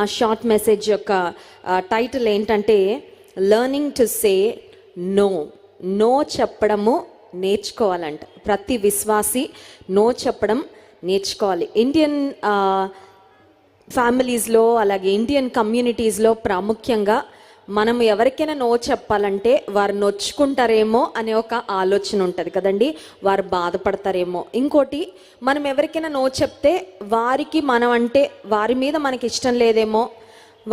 ఆ short message యొక్క title ఏంటంటే learning to say no. No చెప్పడము నేర్చుకోవాలంట. ప్రతి విశ్వాసి నో చెప్పడం నేర్చుకోవాలి. ఇండియన్ ఫ్యామిలీస్లో అలాగే ఇండియన్ కమ్యూనిటీస్లో ప్రాముఖ్యంగా మనం ఎవరికైనా నో చెప్పాలంటే వారు నొచ్చుకుంటారేమో అనే ఒక ఆలోచన ఉంటుంది కదండి, వారు బాధపడతారేమో. ఇంకోటి, మనం ఎవరికైనా నో చెప్తే వారికి మనం అంటే వారి మీద మనకి ఇష్టం లేదేమో,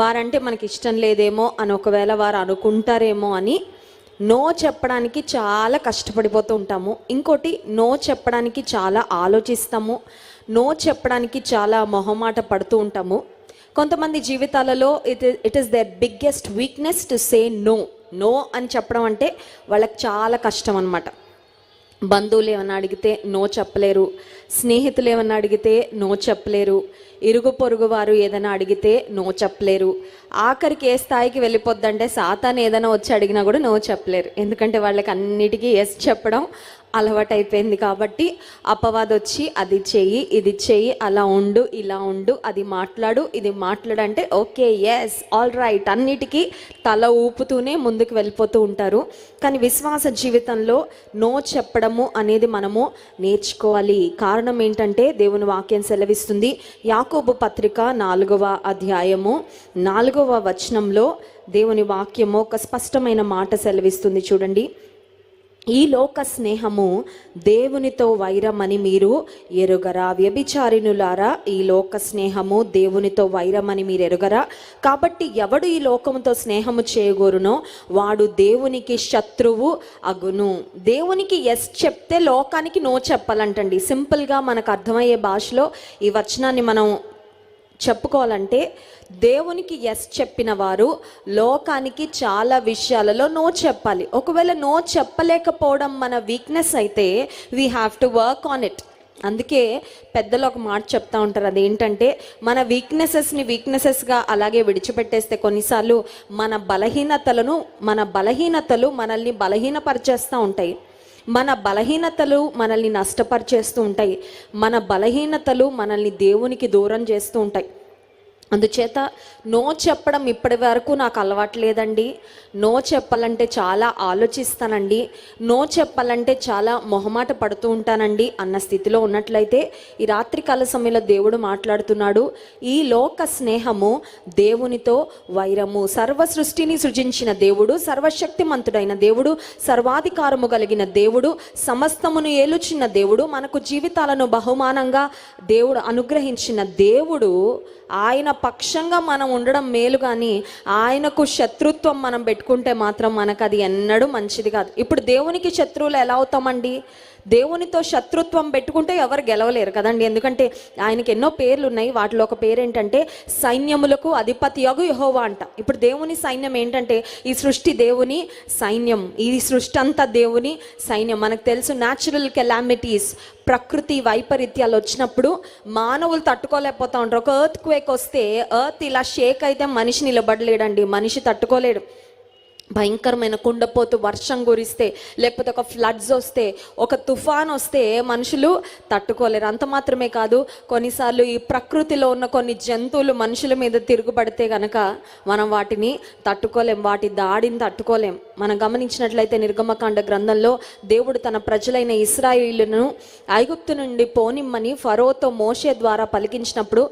వారంటే మనకి ఇష్టం లేదేమో అని ఒకవేళ వారు అనుకుంటారేమో అని నో చెప్పడానికి చాలా కష్టపడిపోతూ ఉంటాము. ఇంకోటి, నో చెప్పడానికి చాలా ఆలోచిస్తాము, నో చెప్పడానికి చాలా మొహమాట పడుతూ ఉంటాము. కొంతమంది జీవితాలలో it is their biggest weakness to say no. No అని చెప్పడం అంటే వాళ్ళకి చాలా కష్టం అన్నమాట. బంధువులు ఏమన్నా అడిగితే నో చెప్పలేరు, స్నేహితులు ఏమన్నా అడిగితే నో చెప్పలేరు, ఇరుగు పొరుగు వారు ఏదైనా అడిగితే నో చెప్పలేరు. ఆఖరికి ఏ స్థాయికి వెళ్ళిపోద్దంటే సాతాను ఏదైనా వచ్చి అడిగినా కూడా నో చెప్పలేరు. ఎందుకంటే వాళ్ళకి అన్నిటికీ ఎస్ చెప్పడం అలవాటైపోయింది. కాబట్టి అపవాదం వచ్చి అది చెయ్యి, ఇది చెయ్యి, అలా ఉండు, ఇలా ఉండు, అది మాట్లాడు, ఇది మాట్లాడంటే ఓకే, ఎస్, ఆల్ రైట్, అన్నిటికీ తల ఊపుతూనే ముందుకు వెళ్ళిపోతూ ఉంటారు. కానీ విశ్వాస జీవితంలో నో చెప్పడము అనేది మనము నేర్చుకోవాలి. కారణం ఏంటంటే దేవుని వాక్యం సెలవిస్తుంది. యాకోబు పత్రిక 4వ అధ్యాయము 4వ వచనంలో దేవుని వాక్యము ఒక స్పష్టమైన మాట సెలవిస్తుంది. చూడండి, ఈ లోక స్నేహము దేవునితో వైరమని మీరు ఎరుగరా? వ్యభిచారిణులారా, ఈ లోక స్నేహము దేవునితో వైరమని మీరు ఎరుగరా? కాబట్టి ఎవడు ఈ లోకముతో స్నేహము చేయగోరునో వాడు దేవునికి శత్రువు అగును. దేవునికి ఎస్ చెప్తే లోకానికి నో చెప్పాలంటండి. సింపుల్గా మనకు అర్థమయ్యే భాషలో ఈ వచనాన్ని మనం చెప్పుకోవాలంటే, దేవునికి ఎస్ చెప్పిన వారు లోకానికి చాలా విషయాలలో నో చెప్పాలి. ఒకవేళ నో చెప్పలేకపోవడం మన వీక్నెస్ అయితే we have to work on it. అందుకే పెద్దలు ఒక మాట చెప్తా ఉంటారు, అదేంటంటే మన వీక్నెసెస్గా అలాగే విడిచిపెట్టేస్తే కొన్నిసార్లు మన బలహీనతలు మనల్ని బలహీనపరిచేస్తూ ఉంటాయి. మన బలహీనతలు మనల్ని నష్టపరిచేస్తూ ఉంటాయి. మన బలహీనతలు మనల్ని దేవునికి దూరం చేస్తూ ఉంటాయి. అందుచేత నో చెప్పడం ఇప్పటి వరకు నాకు అలవాటు లేదండి, నో చెప్పాలంటే చాలా ఆలోచిస్తానండి, నో చెప్పాలంటే చాలా మొహమాట పడుతూ ఉంటానండి అన్న స్థితిలో ఉన్నట్లయితే ఈ రాత్రికాల సమయంలో దేవుడు మాట్లాడుతున్నాడు. ఈ లోక స్నేహము దేవునితో వైరము. సర్వ సృష్టిని సృజించిన దేవుడు, సర్వశక్తిమంతుడైన దేవుడు, సర్వాధికారము కలిగిన దేవుడు, సమస్తమును ఏలుచున్న దేవుడు, మనకు జీవితాలను బహుమానంగా దేవుడు అనుగ్రహించిన దేవుడు, ఆయన పక్షంగా మనం ఉండడం మేలు. కానీ ఆయనకు శత్రుత్వం మనం పెట్టుకుంటే మాత్రం మనకు అది ఎన్నడూ మంచిది కాదు. ఇప్పుడు దేవునికి శత్రువులు ఎలా అవుతామండి? దేవునితో శత్రుత్వం పెట్టుకుంటే ఎవరు గెలవలేరు కదండి. ఎందుకంటే ఆయనకి ఎన్నో పేర్లు ఉన్నాయి. వాటిలో ఒక పేరు ఏంటంటే సైన్యములకు అధిపతియగు యెహోవా అంట. ఇప్పుడు దేవుని సైన్యం ఏంటంటే ఈ సృష్టి దేవుని సైన్యం, ఈ సృష్టి అంతా దేవుని సైన్యం. మనకు తెలుసు, న్యాచురల్ కెలామిటీస్, ప్రకృతి వైపరీత్యాలు వచ్చినప్పుడు మానవులు తట్టుకోలేకపోతూ ఉంటారు. ఒక ఎర్త్ క్వేక్ వస్తే ఎర్త్ ఇలా షేక్ అయితే మనిషి నిలబడలేడండి, మనిషి తట్టుకోలేడు. భయంకరమైన కుండపోతు వర్షం కురిస్తే, లేకపోతే ఒక ఫ్లడ్స్ వస్తే, ఒక తుఫాన్ వస్తే మనుషులు తట్టుకోలేరు. అంత మాత్రమే కాదు, కొన్నిసార్లు ఈ ప్రకృతిలో ఉన్న కొన్ని జంతువులు మనుషుల మీద తిరుగుబడితే కనుక మనం వాటిని తట్టుకోలేం, వాటి దాడిని తట్టుకోలేం. మనం గమనించినట్లయితే నిర్గమకాండ గ్రంథంలో దేవుడు తన ప్రజలైన ఇశ్రాయేలును ఐగుప్తు నుండి పోనిమ్మని ఫరోతో మోషే ద్వారా పలికించినప్పుడు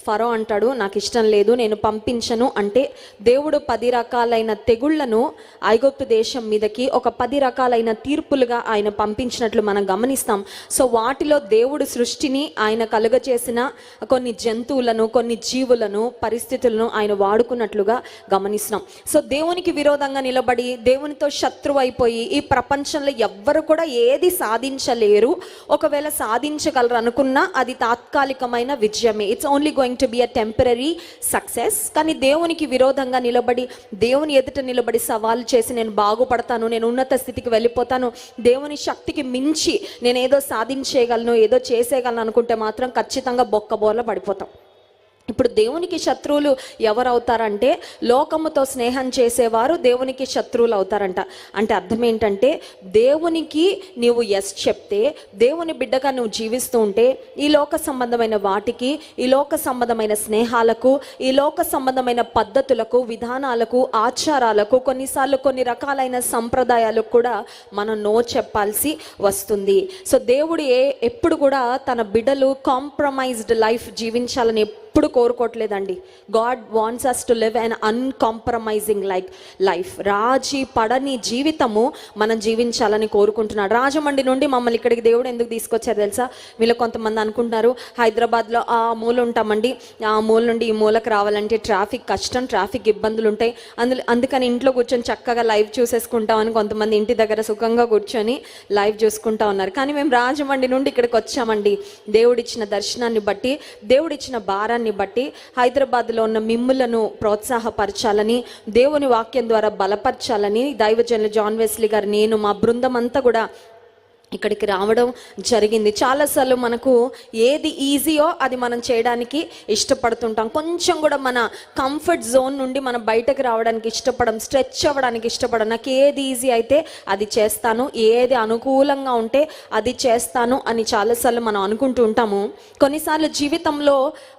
ఫరో అంటాడు, నాకు ఇష్టం లేదు, నేను పంపించను అంటే దేవుడు 10 రకాలైన తెగుళ్లను ఐగుప్తు దేశం మీదకి ఒక 10 రకాలైన తీర్పులుగా ఆయన పంపించినట్లు మనం గమనిస్తాం. సో వాటిలో దేవుడు సృష్టిని ఆయన కలుగచేసిన కొన్ని జంతువులను, కొన్ని జీవులను, పరిస్థితులను ఆయన వాడుకున్నట్లుగా గమనిస్తున్నాం. సో దేవునికి విరోధంగా నిలబడి దేవునితో శత్రువు అయిపోయి ఈ ప్రపంచంలో ఎవ్వరు కూడా ఏది సాధించలేరు. ఒకవేళ సాధించగలరు అనుకున్నా అది తాత్కాలికమైన విజయమే. It's only to be a temporary success. కానీ దేవునికి విరోధంగా నిలబడి, దేవుని ఎదుట నిలబడి సవాలు చేసి నేను బాగుపడతాను, నేను ఉన్నత స్థితికి వెళ్ళిపోతాను, దేవుని శక్తికి మించి నేను ఏదో సాధించేయగలను, ఏదో చేసేయగలను అనుకుంటే మాత్రం ఖచ్చితంగా బొక్కబోర్ల పడిపోతాం. ఇప్పుడు దేవునికి శత్రువులు ఎవరు అవుతారంటే, లోకముతో స్నేహం చేసేవారు దేవునికి శత్రువులు అవుతారంట. అంటే అర్థం ఏంటంటే, దేవునికి నీవు ఎస్ చెప్తే, దేవుని బిడ్డగా నువ్వు జీవిస్తూ ఉంటే, ఈ లోక సంబంధమైన వాటికి, ఈ లోక సంబంధమైన స్నేహాలకు, ఈ లోక సంబంధమైన పద్ధతులకు, విధానాలకు, ఆచారాలకు, కొన్నిసార్లు కొన్ని రకాలైన సంప్రదాయాలకు కూడా మనం నో చెప్పాల్సి వస్తుంది. సో దేవుడు ఎప్పుడు కూడా తన బిడ్డలు కాంప్రమైజ్డ్ లైఫ్ జీవించాలని ఎప్పుడు కోరుకోవట్లేదండి. God wants us to live un uncompromising life. రాజీ పడని జీవితము మనం జీవించాలని కోరుకుంటున్నాడు. రాజమండ్రి నుండి మమ్మల్ని ఇక్కడికి దేవుడు ఎందుకు తీసుకొచ్చారు తెలుసా? వీళ్ళు కొంతమంది అనుకుంటున్నారు, హైదరాబాద్లో ఆ మూల ఉంటామండి, ఆ మూల నుండి ఈ మూలకు రావాలంటే ట్రాఫిక్ కష్టం, ట్రాఫిక్ ఇబ్బందులు ఉంటాయి, అందుకని ఇంట్లో కూర్చొని చక్కగా లైవ్ చూసేసుకుంటామని కొంతమంది ఇంటి దగ్గర సుఖంగా కూర్చొని లైవ్ చూసుకుంటా ఉన్నారు. కానీ మేము రాజమండ్రి నుండి ఇక్కడికి వచ్చామండి. దేవుడిచ్చిన దర్శనాన్ని బట్టి, దేవుడిచ్చిన భారాన్ని బట్టి, హైదరాబాద్లో ఉన్న మిమ్ములను ప్రోత్సాహపరచాలని, దేవుని వాక్యం ద్వారా బలపరచాలని దైవజనులు జాన్ వెస్లీ గారు, నేను, మా బృందం అంతా కూడా ఇక్కడికి రావడం జరిగింది. చాలాసార్లు మనకు ఏది ఈజీయో అది మనం చేయడానికి ఇష్టపడుతుంటాం. కొంచెం కూడా మన కంఫర్ట్ జోన్ నుండి మనం బయటకు రావడానికి ఇష్టపడం, స్ట్రెచ్ అవ్వడానికి ఇష్టపడం. నాకు ఏది ఈజీ అయితే అది చేస్తాను, ఏది అనుకూలంగా ఉంటే అది చేస్తాను అని చాలాసార్లు మనం అనుకుంటూ ఉంటాము. కొన్నిసార్లు జీవితంలో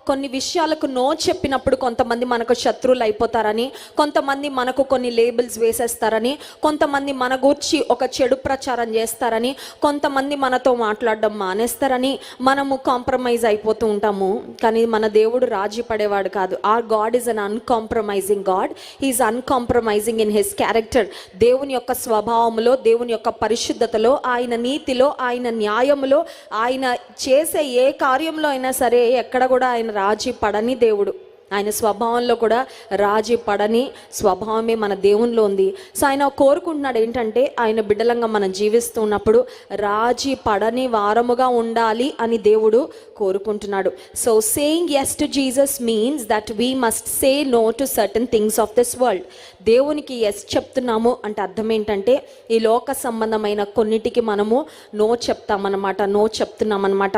కొన్ని విషయాలకు నో చెప్పినప్పుడు కొంతమంది మనకు శత్రువులు అయిపోతారని, కొంతమంది మనకు కొన్ని లేబుల్స్ వేసేస్తారని, కొంతమంది మన గూర్చి ఒక చెడు ప్రచారం చేస్తారని, కొంతమంది మనతో మాట్లాడడం మానేస్తారని మనము కాంప్రమైజ్ అయిపోతూ ఉంటాము. కానీ మన దేవుడు రాజీ పడేవాడు కాదు. Our God is un uncompromising God. He is uncompromising in his character. దేవుని యొక్క స్వభావంలో, దేవుని యొక్క పరిశుద్ధతలో, ఆయన నీతిలో, ఆయన న్యాయములో, ఆయన చేసే ఏ కార్యంలో అయినా సరే ఎక్కడ కూడా ఆయన రాజీ పడని దేవుడు. ఆయన స్వభావంలో కూడా రాజీ పడని స్వభావమే మన దేవునిలో ఉంది. సో ఆయన కోరుకుంటున్నాడు ఏంటంటే, ఆయన బిడ్డలంగా మనం జీవిస్తున్నప్పుడు రాజీ పడని వారముగా ఉండాలి అని దేవుడు కోరుకుంటున్నాడు. So saying yes to Jesus means that we must say no to certain things of this world. దేవునికి ఎస్ చెప్తున్నాము అంటే అర్థం ఏంటంటే, ఈ లోక సంబంధమైన కొన్నిటికి మనము నో చెప్తామన్నమాట, నో చెప్తున్నామన్నమాట.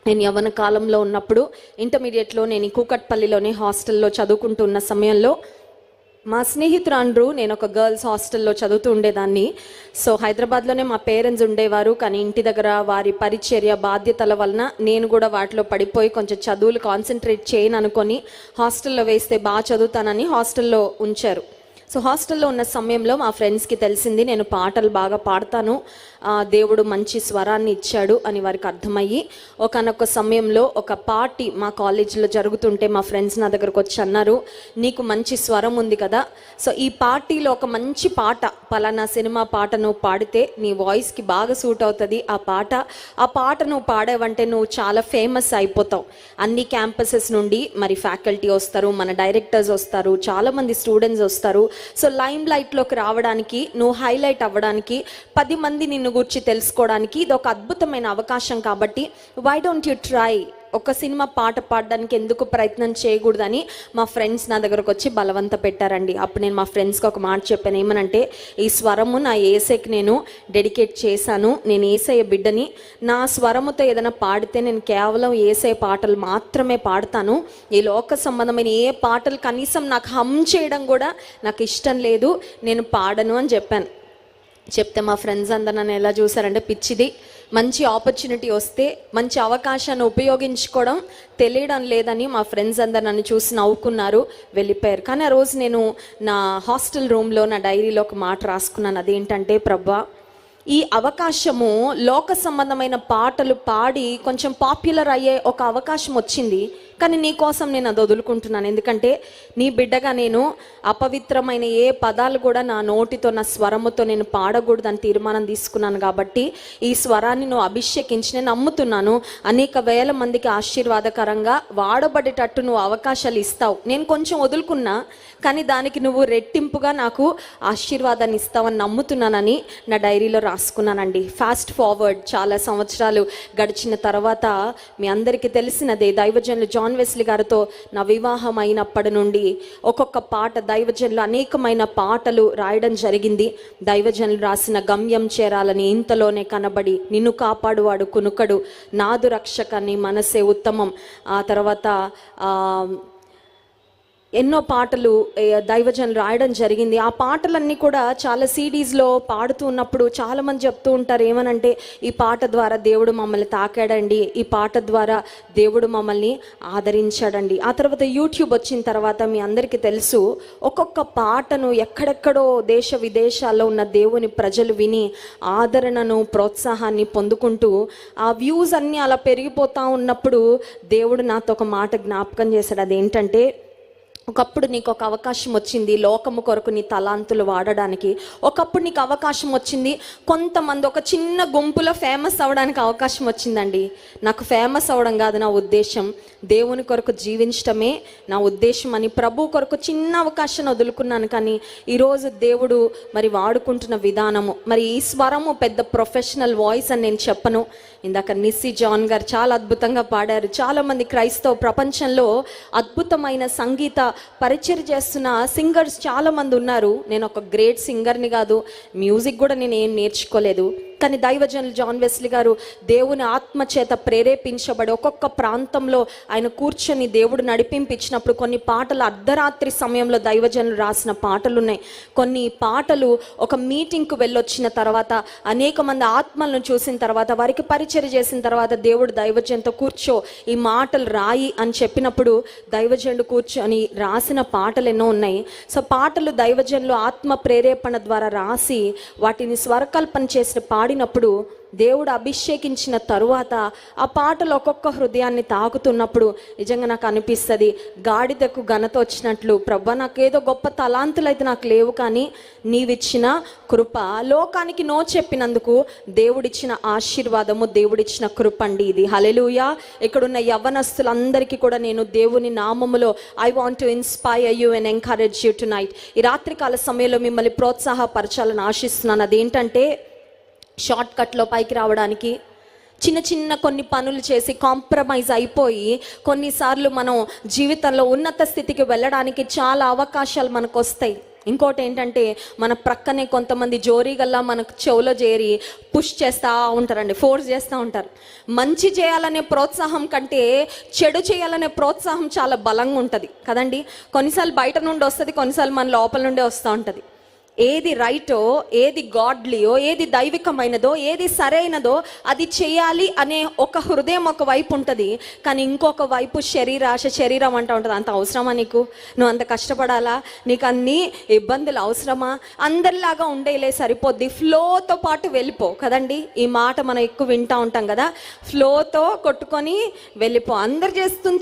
నేను యవ్వన కాలంలో ఉన్నప్పుడు, ఇంటర్మీడియట్లో నేను కూకట్పల్లిలోనే హాస్టల్లో చదువుకుంటున్న సమయంలో మా స్నేహితురాండ్రు, నేను ఒక గర్ల్స్ హాస్టల్లో చదువుతూ ఉండేదాన్ని. సో హైదరాబాద్లోనే మా పేరెంట్స్ ఉండేవారు, కానీ ఇంటి దగ్గర వారి పరిచర్య బాధ్యతల వలన నేను కూడా వాటిలో పడిపోయి కొంచెం చదువులు కాన్సన్ట్రేట్ చేయను అనుకొని హాస్టల్లో వేస్తే బాగా చదువుతానని హాస్టల్లో ఉంచారు. సో హాస్టల్లో ఉన్న సమయంలో మా ఫ్రెండ్స్కి తెలిసింది నేను పాటలు బాగా పాడతాను, దేవుడు మంచి స్వరాన్ని ఇచ్చాడు అని వారికి అర్థమయ్యి, ఒకనొక సమయంలో ఒక పార్టీ మా కాలేజీలో జరుగుతుంటే మా ఫ్రెండ్స్ నా దగ్గరకు వచ్చి అన్నారు, నీకు మంచి స్వరం ఉంది కదా, సో ఈ పార్టీలో ఒక మంచి పాట, పలానా సినిమా పాట నువ్వు పాడితే నీ వాయిస్కి బాగా సూట్ అవుతుంది ఆ పాట నువ్వు పాడావంటే నువ్వు చాలా ఫేమస్ అయిపోతావు. అన్ని క్యాంపసెస్ నుండి మరి ఫ్యాకల్టీ వస్తారు, మన డైరెక్టర్స్ వస్తారు, చాలామంది స్టూడెంట్స్ వస్తారు. సో లైమ్ లైట్లోకి రావడానికి, నువ్వు హైలైట్ అవ్వడానికి, 10 మంది నిన్ను గురించి తెలుసుకోవడానికి ఇది ఒక అద్భుతమైన అవకాశం. కాబట్టి వై డోంట్ యూ ట్రై, ఒక సినిమా పాట పాడడానికి ఎందుకు ప్రయత్నం చేయకూడదని మా ఫ్రెండ్స్ నా దగ్గరకు వచ్చి బలవంత పెట్టారండి. అప్పుడు నేను మా ఫ్రెండ్స్కి ఒక మాట చెప్పాను, ఏమనంటే, ఈ స్వరము నా యేసయ్యకి నేను డెడికేట్ చేశాను, నేను యేసయ్య బిడ్డని, నా స్వరముతో ఏదైనా పాడితే నేను కేవలం యేసయ్య పాటలు మాత్రమే పాడతాను, ఈ లోక సంబంధమైన ఏ పాటలు కనీసం నాకు హమ్ చేయడం కూడా నాకు ఇష్టం లేదు, నేను పాడను అని చెప్పాను. చెప్తే మా ఫ్రెండ్స్ అందరు నన్ను ఎలా చూసారంటే, పిచ్చిది, మంచి ఆపర్చునిటీ వస్తే మంచి అవకాశాన్ని ఉపయోగించుకోవడం తెలియడం లేదని మా ఫ్రెండ్స్ అందరు నన్ను చూసి నవ్వుకున్నారు, వెళ్ళిపోయారు. కానీ ఆ రోజు నేను నా హాస్టల్ రూమ్లో నా డైరీలో ఒక మాట రాసుకున్నాను. అదేంటంటే, ప్రభా, ఈ అవకాశము లోక సంబంధమైన పాటలు పాడి కొంచెం పాపులర్ అయ్యే ఒక అవకాశం వచ్చింది, కానీ నీ కోసం నేను అది వదులుకుంటున్నాను. ఎందుకంటే నీ బిడ్డగా నేను అపవిత్రమైన ఏ పదాలు కూడా నా నోటితో, నా స్వరముతో నేను పాడకూడదని తీర్మానం తీసుకున్నాను. కాబట్టి ఈ స్వరాన్ని నువ్వు అభిషేకించి, నేను నమ్ముతున్నాను అనేక వేల మందికి ఆశీర్వాదకరంగా వాడబడేటట్టు నువ్వు అవకాశాలు ఇస్తావు. నేను కొంచెం వదులుకున్నా, కానీ దానికి నువ్వు రెట్టింపుగా నాకు ఆశీర్వాదాన్ని ఇస్తావని నమ్ముతున్నానని నా డైరీలో రాసుకున్నానండి. ఫాస్ట్ ఫార్వర్డ్ చాలా సంవత్సరాలు గడిచిన తర్వాత మీ అందరికీ తెలిసినదే, దైవజనులు జాన్ జాన్ వెస్లీ గారితో నా వివాహం అయినప్పటి నుండి ఒక్కొక్క పాట దైవజనులు అనేకమైన పాటలు రాయడం జరిగింది. దైవజనులు రాసిన గమ్యం చేరాలని, ఇంతలోనే కనబడి, నిన్ను కాపాడువాడు కునుకడు, నాదు రక్షకని, మనసే ఉత్తమం, ఆ తర్వాత ఎన్నో పాటలు దైవజనులు రాయడం జరిగింది. ఆ పాటలన్నీ కూడా చాలా సిడీస్లో పాడుతూ ఉన్నప్పుడు చాలామంది చెప్తూ ఉంటారు ఏమనంటే, ఈ పాట ద్వారా దేవుడు మమ్మల్ని తాకాడండి, ఈ పాట ద్వారా దేవుడు మమ్మల్ని ఆదరించాడండి. ఆ తర్వాత యూట్యూబ్ వచ్చిన తర్వాత మీ అందరికీ తెలుసు, ఒక్కొక్క పాటను ఎక్కడెక్కడో దేశ విదేశాల్లో ఉన్న దేవుని ప్రజలు విని ఆదరణను, ప్రోత్సాహాన్ని పొందుకుంటూ ఆ వ్యూస్ అన్నీ అలా పెరిగిపోతూ ఉన్నప్పుడు దేవుడు నాతో ఒక మాట జ్ఞాపకం చేశాడు. అదేంటంటే, ఒకప్పుడు నీకు ఒక అవకాశం వచ్చింది లోకము కొరకు నీ తలాంతులు వాడడానికి. ఒకప్పుడు నీకు అవకాశం వచ్చింది కొంతమంది ఒక చిన్న గుంపులో ఫేమస్ అవ్వడానికి అవకాశం వచ్చిందండి. నాకు ఫేమస్ అవ్వడం కాదు నా ఉద్దేశం, దేవుని కొరకు జీవించటమే నా ఉద్దేశం అని ప్రభు కొరకు చిన్న అవకాశం వదులుకున్నాను. కానీ ఈరోజు దేవుడు మరి వాడుకుంటున్న విధానము, మరి ఈ స్వరము పెద్ద ప్రొఫెషనల్ వాయిస్ అని నేను చెప్పను. ఇందాక నిస్సీ జాన్ గారు చాలా అద్భుతంగా పాడారు. చాలామంది క్రైస్తవ ప్రపంచంలో అద్భుతమైన సంగీత పరిచయం చేస్తున్న సింగర్స్ చాలామంది ఉన్నారు. నేను ఒక గ్రేట్ సింగర్ని కాదు, మ్యూజిక్ కూడా నేను ఏం నేర్చుకోలేదు. కానీ దైవజనులు జాన్ వెస్లీ గారు దేవుని ఆత్మ చేత ప్రేరేపించబడి ఒక్కొక్క ప్రాంతంలో ఆయన కూర్చొని దేవుడు నడిపించినప్పుడు కొన్ని పాటలు అర్ధరాత్రి సమయంలో దైవజనులు రాసిన పాటలు ఉన్నాయి. కొన్ని పాటలు ఒక మీటింగ్కు వెళ్ళొచ్చిన తర్వాత అనేక మంది ఆత్మలను చూసిన తర్వాత వారికి పరిచయం చేసిన తర్వాత దేవుడు దైవజనుతో కూర్చో ఈ మాటలు రాయి అని చెప్పినప్పుడు దైవజనుడు కూర్చొని రాసిన పాటలు ఎన్నో ఉన్నాయి. సో పాటలు దైవజనులు ఆత్మ ప్రేరేపణ ద్వారా రాసి వాటిని స్వరకల్పన చేసిన పాడినప్పుడు దేవుడు అభిషేకించిన తరువాత ఆ పాటలు ఒక్కొక్క హృదయాన్ని తాకుతున్నప్పుడు నిజంగా నాకు అనిపిస్తుంది, గాడిదకు ఘనత వచ్చినట్లు ప్రభా నాకేదో గొప్ప తలాంతులు అయితే నాకు లేవు, కానీ నీవిచ్చిన కృప, లోకానికి నో చెప్పినందుకు దేవుడిచ్చిన ఆశీర్వాదము, దేవుడిచ్చిన కృప అండి ఇది. హల్లెలూయా. ఇక్కడున్న యవ్వనస్తులందరికీ కూడా నేను దేవుని నామములో I want to inspire you and encourage you to night. ఈ రాత్రికాల సమయంలో మిమ్మల్ని ప్రోత్సాహపరచాలని ఆశిస్తున్నాను. అదేంటంటే, షార్ట్ కట్లో పైకి రావడానికి చిన్న చిన్న కొన్ని పనులు చేసి కాంప్రమైజ్ అయిపోయి కొన్నిసార్లు మనం జీవితంలో ఉన్నత స్థితికి వెళ్ళడానికి చాలా అవకాశాలు మనకు వస్తాయి. ఇంకోటి ఏంటంటే, మన ప్రక్కనే కొంతమంది జోరీగల్లా మనకు చెవులో చేరి పుష్ చేస్తూ ఉంటారండి, ఫోర్స్ చేస్తూ ఉంటారు. మంచి చేయాలనే ప్రోత్సాహం కంటే చెడు చేయాలనే ప్రోత్సాహం చాలా బలంగా ఉంటుంది కదండి. కొన్నిసార్లు బయట నుండి వస్తుంది, కొన్నిసార్లు మన లోపల నుండే వస్తూ ఉంటుంది. ఏది రైటో, ఏది గాడ్లీయో, ఏది దైవికమైనదో, ఏది సరైనదో అది చేయాలి అనే ఒక హృదయం ఒక వైపు ఉంటుంది. కానీ ఇంకొక వైపు శరీరాశ, శరీరం అంటూ ఉంటుంది. అంత అవసరమా నీకు? నువ్వు అంత కష్టపడాలా? నీకు అన్ని ఇబ్బందులు అవసరమా? అందరిలాగా ఉండేలే, సరిపోద్ది, ఫ్లోతో పాటు వెళ్ళిపో కదండి. ఈ మాట మనం ఎక్కువ వింటూ ఉంటాం కదా, ఫ్లోతో కొట్టుకొని వెళ్ళిపో. అందరు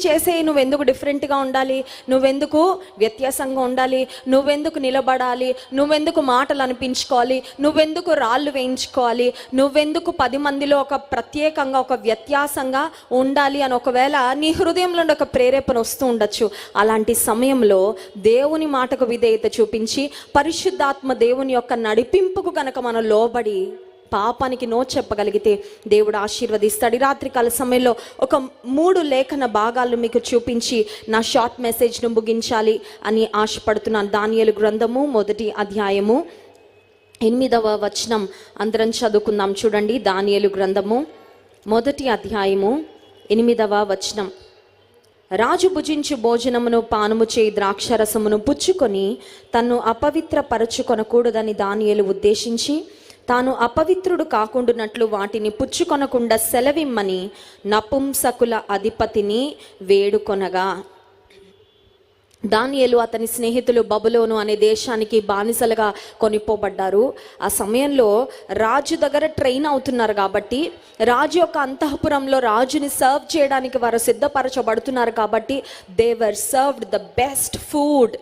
చేసే నువ్వెందుకు డిఫరెంట్గా ఉండాలి? నువ్వెందుకు వ్యత్యాసంగా ఉండాలి? నువ్వెందుకు నిలబడాలి? నువ్వెందుకు మాటలు అనిపించుకోవాలి? నువ్వెందుకు రాళ్ళు వేయించుకోవాలి? నువ్వెందుకు 10 మందిలో ఒక ప్రత్యేకంగా ఒక వ్యత్యాసంగా ఉండాలి అని ఒకవేళ నీ హృదయంలో ఒక ప్రేరేపణ వస్తూ ఉండొచ్చు. అలాంటి సమయంలో దేవుని మాటకు విధేయత చూపించి పరిశుద్ధాత్మ దేవుని యొక్క నడిపింపుకు కనుక మనం లోబడి పాపానికి నో చెప్పగలిగితే దేవుడు ఆశీర్వదిస్తాడు. ఈ రాత్రికాల సమయంలో ఒక 3 లేఖన భాగాలు మీకు చూపించి నా షార్ట్ మెసేజ్ను ముగించాలి అని ఆశపడుతున్నాను. దానియేలు గ్రంథము 1వ అధ్యాయము 8వ వచనం అందరం చదువుకుందాం. చూడండి, దానియేలు గ్రంథము 1వ అధ్యాయము 8వ వచనం. రాజు భుజించు భోజనమును పానము చేయి ద్రాక్షరసమును పుచ్చుకొని తన్ను అపవిత్రపరచుకొనకూడదని దానియేలు ఉద్దేశించి తాను అపవిత్రుడు కాకుండానట్లు వాటిని పుచ్చుకొనకుండా సెలవిమ్మని నపుంసకుల అధిపతిని వేడుకొనగా, దానియేలు అతని స్నేహితులు బబులోను అనే దేశానికి బానిసలుగా కొనిపోబడ్డారు. ఆ సమయంలో రాజు దగ్గర ట్రైన్ అవుతున్నారు కాబట్టి, రాజు యొక్క అంతఃపురంలో రాజుని సర్వ్ చేయడానికి వారు సిద్ధపరచబడుతున్నారు కాబట్టి they were served the best food.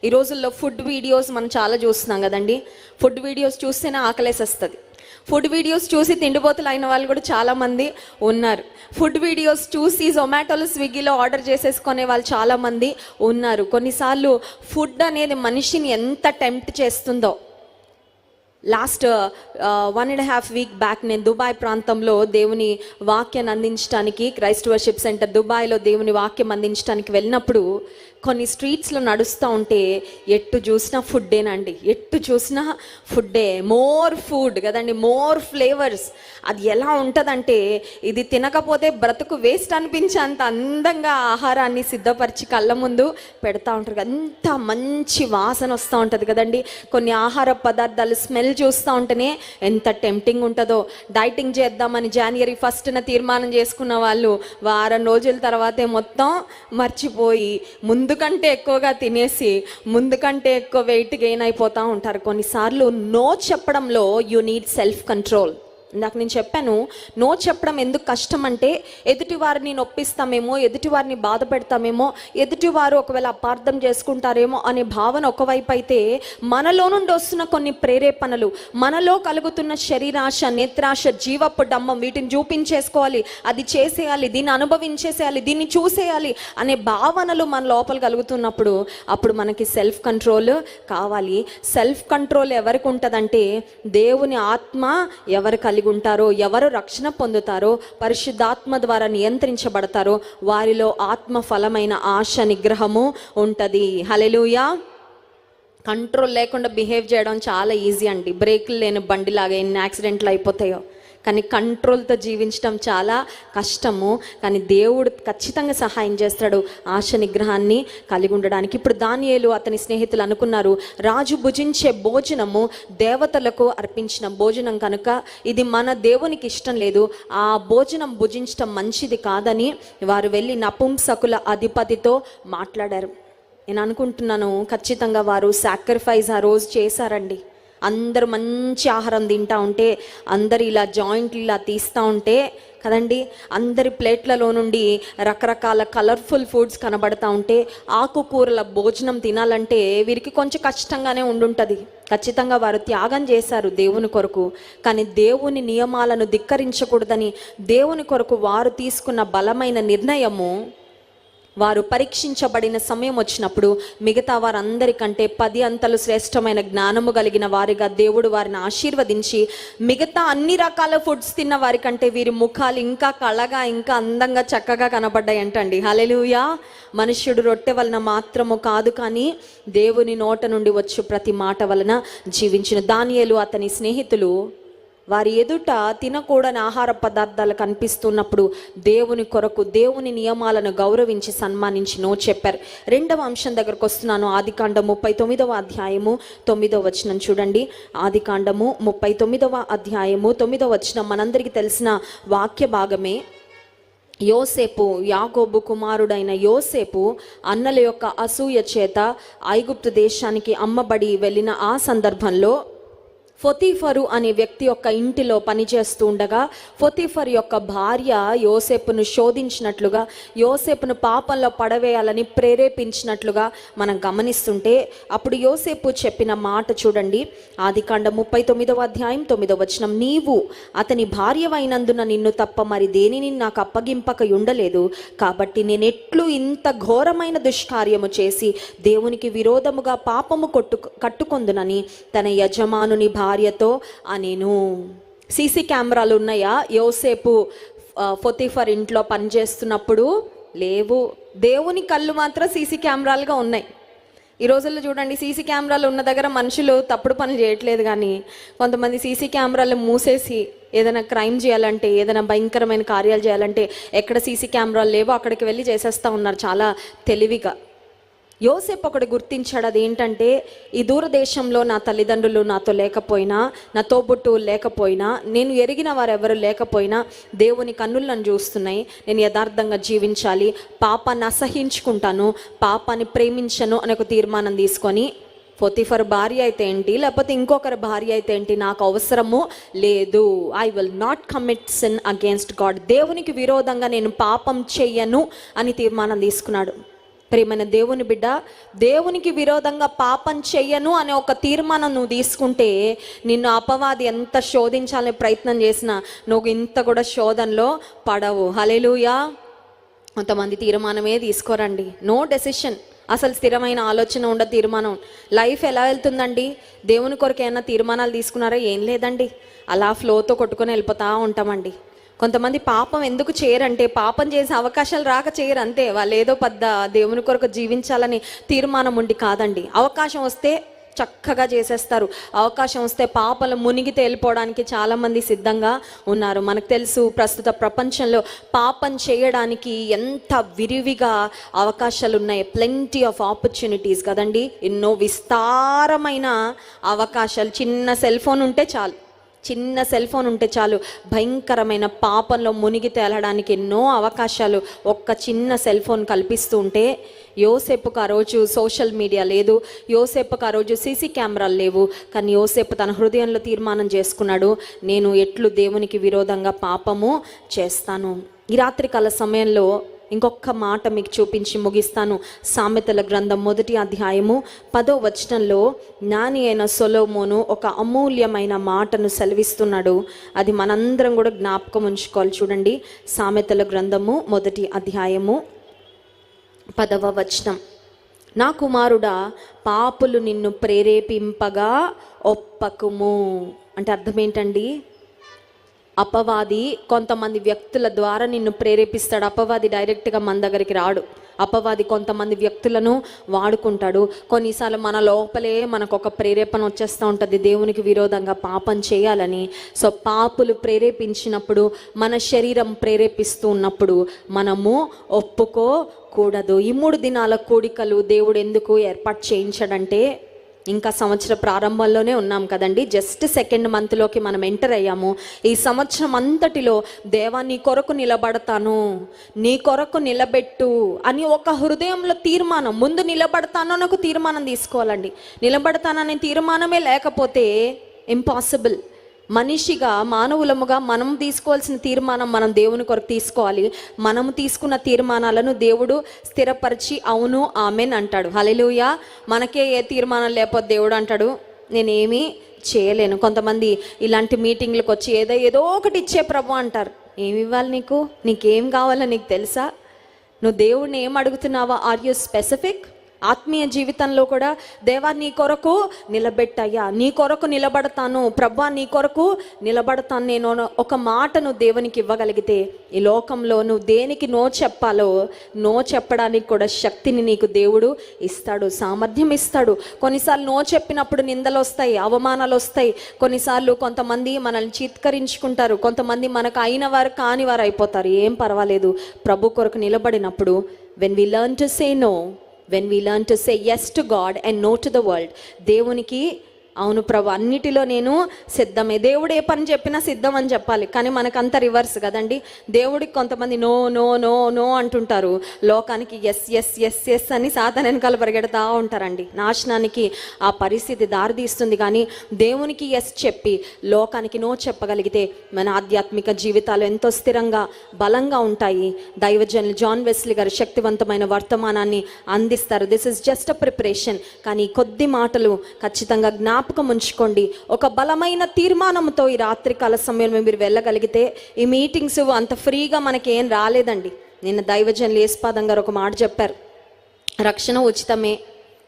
ఈ రోజుల్లో ఫుడ్ వీడియోస్ మనం చాలా చూస్తున్నాం కదండి. ఫుడ్ వీడియోస్ చూస్తేనే ఆకలేసేస్తుంది. ఫుడ్ వీడియోస్ చూసి తిండిపోతులు అయిన వాళ్ళు కూడా చాలామంది ఉన్నారు. ఫుడ్ వీడియోస్ చూసి జొమాటోలో, స్విగ్గీలో ఆర్డర్ చేసేసుకునే వాళ్ళు చాలామంది ఉన్నారు. కొన్నిసార్లు ఫుడ్ అనేది మనిషిని ఎంత టెంప్ట్ చేస్తుందో. లాస్ట్ 1.5 వీక్ బ్యాక్ నేను దుబాయ్ ప్రాంతంలో దేవుని వాక్యాన్ని అందించడానికి, క్రైస్ట్ వర్షిప్ సెంటర్ దుబాయ్లో దేవుని వాక్యం అందించడానికి వెళ్ళినప్పుడు కొన్ని స్ట్రీట్స్లో నడుస్తూ ఉంటే ఎట్టు చూసినా ఫుడ్డేనండి, ఎట్టు చూసినా ఫుడ్డే, మోర్ ఫుడ్ కదండి, మోర్ ఫ్లేవర్స్. అది ఎలా ఉంటుందంటే ఇది తినకపోతే బ్రతుకు వేస్ట్ అనిపించేంత అందంగా ఆహారాన్ని సిద్ధపరిచి కళ్ళ ముందు పెడతా ఉంటారు. అంత మంచి వాసన వస్తూ ఉంటుంది కదండి. కొన్ని ఆహార పదార్థాలు స్మెల్ చూస్తూ ఉంటేనే ఎంత టెంప్టింగ్ ఉంటుందో. డైటింగ్ చేద్దామని January 1న తీర్మానం చేసుకున్న వాళ్ళు వారం రోజుల తర్వాతే మొత్తం మర్చిపోయి ముందు కంటే ఎక్కువగా తినేసి ముందు కంటే ఎక్కువ వెయిట్ గెయిన్ అయిపోతూ ఉంటారు. కొన్నిసార్లు నో చెప్పడంలో యూ నీడ్ సెల్ఫ్ కంట్రోల్. ఇందాక నేను చెప్పాను, నో చెప్పడం ఎందుకు కష్టం అంటే ఎదుటి వారిని నొప్పిస్తామేమో, ఎదుటి వారిని బాధ పెడతామేమో, ఎదుటివారు ఒకవేళ అపార్థం చేసుకుంటారేమో అనే భావన ఒకవైపు అయితే, మనలో నుండి వస్తున్న కొన్ని ప్రేరేపణలు, మనలో కలుగుతున్న శరీరాశ, నేత్రాశ, జీవపు డంబం, వీటిని చూపించేసుకోవాలి, అది చేసేయాలి, దీన్ని అనుభవించేసేయాలి, దీన్ని చూసేయాలి అనే భావనలు మన లోపల కలుగుతున్నప్పుడు అప్పుడు మనకి సెల్ఫ్ కంట్రోల్ కావాలి. సెల్ఫ్ కంట్రోల్ ఎవరికి ఉంటుందంటే, దేవుని ఆత్మ ఎవరు కలిగి ఉంటారో, ఎవరు రక్షణ పొందుతారో, పరిశుద్ధాత్మ ద్వారా నియంత్రించబడతారో వారిలో ఆత్మ ఫలమైన ఆశ, నిగ్రహము ఉంటుంది. హల్లెలూయా. కంట్రోల్ లేకుండా బిహేవ్ చేయడం చాలా ఈజీ అండి. బ్రేకులు లేని బండిలాగా ఎన్ని యాక్సిడెంట్లు అయిపోతాయో. కానీ కంట్రోల్తో జీవించడం చాలా కష్టము. కానీ దేవుడు ఖచ్చితంగా సహాయం చేస్తాడు ఆశ, నిగ్రహాన్ని కలిగి ఉండడానికి. ఇప్పుడు దానియేలు అతని స్నేహితులు అనుకున్నారు, రాజు భుజించే భోజనము దేవతలకు అర్పించిన భోజనం కనుక ఇది మన దేవునికి ఇష్టం లేదు, ఆ భోజనం భుజించడం మంచిది కాదని వారు వెళ్ళి నపుంసకుల అధిపతితో మాట్లాడారు. నేను అనుకుంటున్నాను ఖచ్చితంగా వారు సాక్రిఫైస్ ఆ రోజు చేశారండి. అందరూ మంచి ఆహారం తింటూ ఉంటే, అందరు ఇలా జాయింట్లు ఇలా తీస్తూ ఉంటే కదండి, అందరి ప్లేట్లలో నుండి రకరకాల కలర్ఫుల్ ఫుడ్స్ కనబడతా ఉంటే, ఆకుకూరల భోజనం తినాలంటే వీరికి కొంచెం కష్టంగానే ఉండుంటుంది. ఖచ్చితంగా వారు త్యాగం చేశారు దేవుని కొరకు. కానీ దేవుని నియమాలను ధిక్కరించకూడదని దేవుని కొరకు వారు తీసుకున్న బలమైన నిర్ణయము, వారు పరీక్షించబడిన సమయం వచ్చినప్పుడు మిగతా వారందరికంటే 10 అంతలు శ్రేష్టమైన జ్ఞానము కలిగిన వారిగా దేవుడు వారిని ఆశీర్వదించి, మిగతా అన్ని రకాల ఫుడ్స్ తిన్న వారికంటే వీరి ముఖాలు ఇంకా కళగా, ఇంకా అందంగా, చక్కగా కనబడ్డాయి అంటండి. హల్లెలూయా. మనుష్యుడు రొట్టె వలన మాత్రము కాదు, కానీ దేవుని నోట నుండి వచ్చు ప్రతి మాట వలన జీవించిన. దానియేలు అతని స్నేహితులు వారి ఎదుట తినకూడని ఆహార పదార్థాలు కనిపిస్తున్నప్పుడు దేవుని కొరకు, దేవుని నియమాలను గౌరవించి సన్మానించి నో చెప్పారు. 2వ అంశం దగ్గరకు వస్తున్నాను. ఆదికాండము 39వ అధ్యాయము 9వ వచనం చూడండి. ఆదికాండము 39వ అధ్యాయము 9వ వచనం మనందరికీ తెలిసిన వాక్య భాగమే. యోసేపు, యాకోబు కుమారుడైన యోసేపు అన్నల యొక్క అసూయ చేత ఐగుప్తు దేశానికి అమ్మబడి వెళ్ళిన ఆ సందర్భంలో పొతీఫరు అనే వ్యక్తి యొక్క ఇంటిలో పనిచేస్తూ ఉండగా పొతీఫర్ యొక్క భార్య యోసేపును శోధించినట్లుగా, యోసేపును పాపంలో పడవేయాలని ప్రేరేపించినట్లుగా మనం గమనిస్తుంటే, అప్పుడు యోసేపు చెప్పిన మాట చూడండి. ఆదికాండం 39వ అధ్యాయం 9వ వచనం, నీవు అతని భార్యవైనందున నిన్ను తప్ప మరి దేనిని నాకు అప్పగింపక ఉండలేదు, కాబట్టి నేనెట్లు ఇంత ఘోరమైన దుష్కార్యము చేసి దేవునికి విరోధముగా పాపము కట్టుకొందునని తన యజమానుని భార్యతో అనేను. సీసీ కెమెరాలు ఉన్నాయా యోసేపు పొతీఫర్ ఇంట్లో పనిచేస్తున్నప్పుడు? లేవు. దేవుని కళ్ళు మాత్రం సీసీ కెమెరాలుగా ఉన్నాయి. ఈ రోజుల్లో చూడండి, సీసీ కెమెరాలు ఉన్న దగ్గర మనుషులు తప్పుడు పనులు చేయట్లేదు, కానీ కొంతమంది సీసీ కెమెరాలు మూసేసి ఏదైనా క్రైమ్ చేయాలంటే, ఏదైనా భయంకరమైన కార్యాలు చేయాలంటే ఎక్కడ సీసీ కెమెరాలు లేవో అక్కడికి వెళ్ళి చేసేస్తూ ఉన్నారు చాలా తెలివిగా. యోసేపు ఒకటి గుర్తించాడు. అదేంటంటే, ఈ దూరదేశంలో నా తల్లిదండ్రులు నాతో లేకపోయినా, నా తోబుట్టువులు లేకపోయినా, నేను ఎరిగిన వారెవరు లేకపోయినా దేవుని కన్నులు నన్ను చూస్తున్నాయి. నేను యథార్థంగా జీవించాలి, పాపాన్ని అసహించుకుంటాను, పాపాన్ని ప్రేమించను అనే ఒక తీర్మానం తీసుకొని, పొతీఫర్ భార్య అయితే ఏంటి, లేకపోతే ఇంకొకరి భార్య అయితే ఏంటి, నాకు అవసరము లేదు. I will not commit sin against God. దేవునికి విరోధంగా నేను పాపం చెయ్యను అని తీర్మానం తీసుకున్నాడు. ప్రియమైన దేవుని బిడ్డ, దేవునికి విరోధంగా పాపం చెయ్యను అనే ఒక తీర్మానం నువ్వు తీసుకుంటే, నిన్ను అపవాది ఎంత శోధించాలని ప్రయత్నం చేసినా నువ్వు ఇంత కూడా శోధనలో పడవు. హల్లెలూయా. కొంతమంది తీర్మానమే తీసుకోరండి, నో డెసిషన్. అసలు స్థిరమైన ఆలోచన ఉండదు, తీర్మానం. లైఫ్ ఎలా వెళ్తుందండి? దేవుని కొరకు ఏమైనా తీర్మానాలు తీసుకున్నారా? ఏం లేదండి, అలా ఫ్లోతో కొట్టుకొని వెళ్ళిపోతూ ఉంటామండి. కొంతమంది పాపం ఎందుకు చేయరంటే పాపం చేసే అవకాశాలు రాక చేయరు అంతే. వాళ్ళు ఏదో పెద్ద దేవుని కొరకు జీవించాలని తీర్మానం ఉండి కాదండి. అవకాశం వస్తే చక్కగా చేసేస్తారు. అవకాశం వస్తే పాపలు మునిగి తేలిపోవడానికి చాలామంది సిద్ధంగా ఉన్నారు. మనకు తెలుసు ప్రస్తుత ప్రపంచంలో పాపం చేయడానికి ఎంత విరివిగా అవకాశాలు ఉన్నాయి. ప్లెంటీ ఆఫ్ ఆపర్చునిటీస్ కదండి, ఎన్నో విస్తారమైన అవకాశాలు. చిన్న సెల్ ఫోన్ ఉంటే చాలు భయంకరమైన పాపంలో మునిగి తేలడానికి ఎన్నో అవకాశాలు ఒక్క చిన్న సెల్ ఫోన్ కల్పిస్తూ ఉంటే, యోసేపుకు ఆ రోజు సోషల్ మీడియా లేదు, యోసేపుకు ఆ రోజు సీసీ కెమెరాలు లేవు. కానీ యోసేపు తన హృదయంలో తీర్మానం చేసుకున్నాడు, నేను ఎట్లు దేవునికి విరోధంగా పాపము చేస్తాను. ఈ రాత్రికాల సమయంలో ఇంకొక మాట మీకు చూపించి ముగిస్తాను. సామెతల గ్రంథం 1వ అధ్యాయము 10వ వచనంలో జ్ఞాని అయిన సొలొమోను ఒక అమూల్యమైన మాటను సెలవిస్తున్నాడు. అది మనందరం కూడా జ్ఞాపకం ఉంచుకోవాలి. చూడండి, సామెతల గ్రంథము 1వ అధ్యాయము 10వ వచనం. నా కుమారుడా, పాపులు నిన్ను ప్రేరేపింపగా ఒప్పకుము. అంటే అర్థం ఏంటండి? అపవాది కొంతమంది వ్యక్తుల ద్వారా నిన్ను ప్రేరేపిస్తాడు. అపవాది డైరెక్ట్గా మన దగ్గరికి రాడు. అపవాది కొంతమంది వ్యక్తులను వాడుకుంటాడు. కొన్నిసార్లు మన లోపలే మనకు ఒక ప్రేరేపణ వచ్చేస్తూ ఉంటుంది దేవునికి విరోధంగా పాపం చేయాలని. సో పాపులు ప్రేరేపించినప్పుడు, మన శరీరం ప్రేరేపిస్తూ ఉన్నప్పుడు మనము ఒప్పుకోకూడదు. ఈ 3 దినాల కూడికలు దేవుడు ఎందుకు ఏర్పాటు చేయించాడంటే, ఇంకా సంవత్సర ప్రారంభంలోనే ఉన్నాం కదండి, జస్ట్ 2nd మంత్లోకి మనం ఎంటర్ అయ్యాము. ఈ సంవత్సరం అంతటిలో దేవా నీ కొరకు నిలబడతాను, నీ కొరకు నిలబెట్టు అని ఒక హృదయంలో తీర్మానం. ముందు నిలబడతాను నాకు తీర్మానం తీసుకోవాలండి. నిలబడతాననే తీర్మానమే లేకపోతే ఇంపాసిబుల్. మనిషిగా, మానవులముగా మనం తీసుకోవాల్సిన తీర్మానం మనం దేవుని కొరకు తీసుకోవాలి. మనము తీసుకున్న తీర్మానాలను దేవుడు స్థిరపరిచి అవును ఆమెన్ అంటాడు. హల్లెలూయా. మనకే ఏ తీర్మానం లేకపోతే దేవుడు అంటాడు నేనేమీ చేయలేను. కొంతమంది ఇలాంటి మీటింగ్లకు వచ్చి ఏదో ఒకటి ఇచ్చే ప్రభు అంటారు. ఏమి ఇవ్వాలి నీకేం కావాలో నీకు తెలుసా? నువ్వు దేవుడిని ఏం అడుగుతున్నావా? Are you specific? ఆత్మీయ జీవితంలో కూడా దేవా నీ కొరకు నిలబెట్టయ్యా, నీ కొరకు నిలబడతాను ప్రభా, నీ కొరకు నిలబడతాను నేను ఒక మాటను దేవునికి ఇవ్వగలిగితే ఈ లోకంలో నువ్వు దేనికి నో చెప్పాలో నో చెప్పడానికి కూడా శక్తిని నీకు దేవుడు ఇస్తాడు, సామర్థ్యం ఇస్తాడు. కొన్నిసార్లు నో చెప్పినప్పుడు నిందలు వస్తాయి, అవమానాలు వస్తాయి. కొన్నిసార్లు కొంతమంది మనల్ని చీత్కరించుకుంటారు, కొంతమంది మనకు అయిన వారు కాని వారు అయిపోతారు. ఏం పర్వాలేదు, ప్రభు కొరకు నిలబడినప్పుడు when we learn to say no, when we learn to say yes to God and no to the world, దేవునికి అవును ప్రభు అన్నిటిలో నేను సిద్ధమే. దేవుడు ఏ పని చెప్పినా సిద్ధం అని చెప్పాలి. కానీ మనకంతా రివర్స్ కదండి. దేవుడికి కొంతమంది నో నో నో నో అంటుంటారు, లోకానికి ఎస్ ఎస్ ఎస్ ఎస్ అని సాతాను వెనకాల పరిగెడతా ఉంటారండి. నాశనానికి ఆ పరిస్థితి దారితీస్తుంది. కానీ దేవునికి ఎస్ చెప్పి లోకానికి నో చెప్పగలిగితే మన ఆధ్యాత్మిక జీవితాలు ఎంతో స్థిరంగా బలంగా ఉంటాయి. దైవజనులు జాన్ వెస్లీ గారు శక్తివంతమైన వర్తమానాన్ని అందిస్తారు. This is just a preparation. కానీ కొద్ది మాటలు ఖచ్చితంగా జ్ఞాపకం ఉంచుకోండి. ఒక బలమైన తీర్మానంతో ఈ రాత్రికాల సమయంలో మీరు వెళ్ళగలిగితే ఈ మీటింగ్స్ అంత ఫ్రీగా మనకి ఏం రాలేదండి. నిన్న దైవజనులు యేసుపాదం గారు ఒక మాట చెప్పారు, రక్షణ ఉచితమే,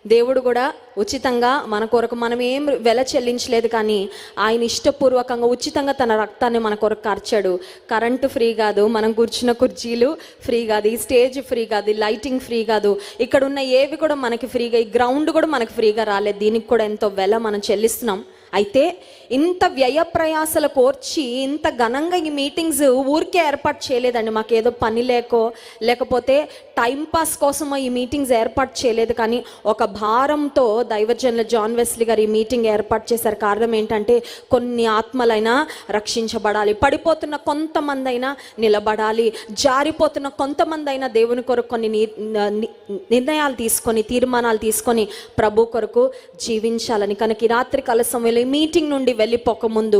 దేవుడు కూడా ఉచితంగా మన కొరకు మనం ఏం వెల చెల్లించలేదు, కానీ ఆయన ఇష్టపూర్వకంగా ఉచితంగా తన రక్తాన్ని మన కొరకు కార్చాడు. కరెంటు ఫ్రీ కాదు, మనం కూర్చున్న కుర్చీలు ఫ్రీ కాదు, ఈ స్టేజ్ ఫ్రీ కాదు, లైటింగ్ ఫ్రీ కాదు, ఇక్కడ ఉన్న ఏవి కూడా మనకి ఫ్రీగా, ఈ గ్రౌండ్ కూడా మనకి ఫ్రీగా రాలేదు. దీనికి కూడా ఎంతో వెల మనం చెల్లిస్తున్నాం. అయితే ఇంత వ్యయ ప్రయాసలు కోర్చి ఇంత ఘనంగా ఈ మీటింగ్స్ ఊరికే ఏర్పాటు చేయలేదండి. మాకేదో పని లేకపోతే టైంపాస్ కోసమో ఈ మీటింగ్స్ ఏర్పాటు చేయలేదు. కానీ ఒక భారంతో దైవజనులు జాన్ వెస్లీ గారు ఈ మీటింగ్ ఏర్పాటు చేశారు. కారణం ఏంటంటే కొన్ని ఆత్మలైనా రక్షించబడాలి, పడిపోతున్న కొంతమంది అయినా నిలబడాలి, జారిపోతున్న కొంతమంది అయినా దేవుని కొరకు కొన్ని నిర్ణయాలు తీసుకొని, తీర్మానాలు తీసుకొని ప్రభు కొరకు జీవించాలని. కనుక ఈ రాత్రి కాల సమయంలో ఈ మీటింగ్ నుండి వెళ్ళిపోకముందు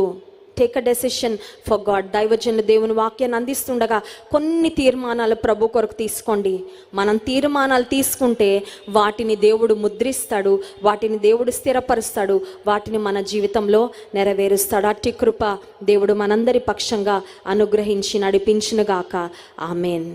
take a decision for God. దైవజనులు దేవుని వాక్యాన్ని అందిస్తుండగా కొన్ని తీర్మానాలు ప్రభు కొరకు తీసుకోండి. మనం తీర్మానాలు తీసుకుంటే వాటిని దేవుడు ముద్రిస్తాడు, వాటిని దేవుడు స్థిరపరుస్తాడు, వాటిని మన జీవితంలో నెరవేరుస్తాడు. అట్టి కృప దేవుడు మనందరి పక్షంగా అనుగ్రహించి నడిపించునుగాక. ఆమేన్.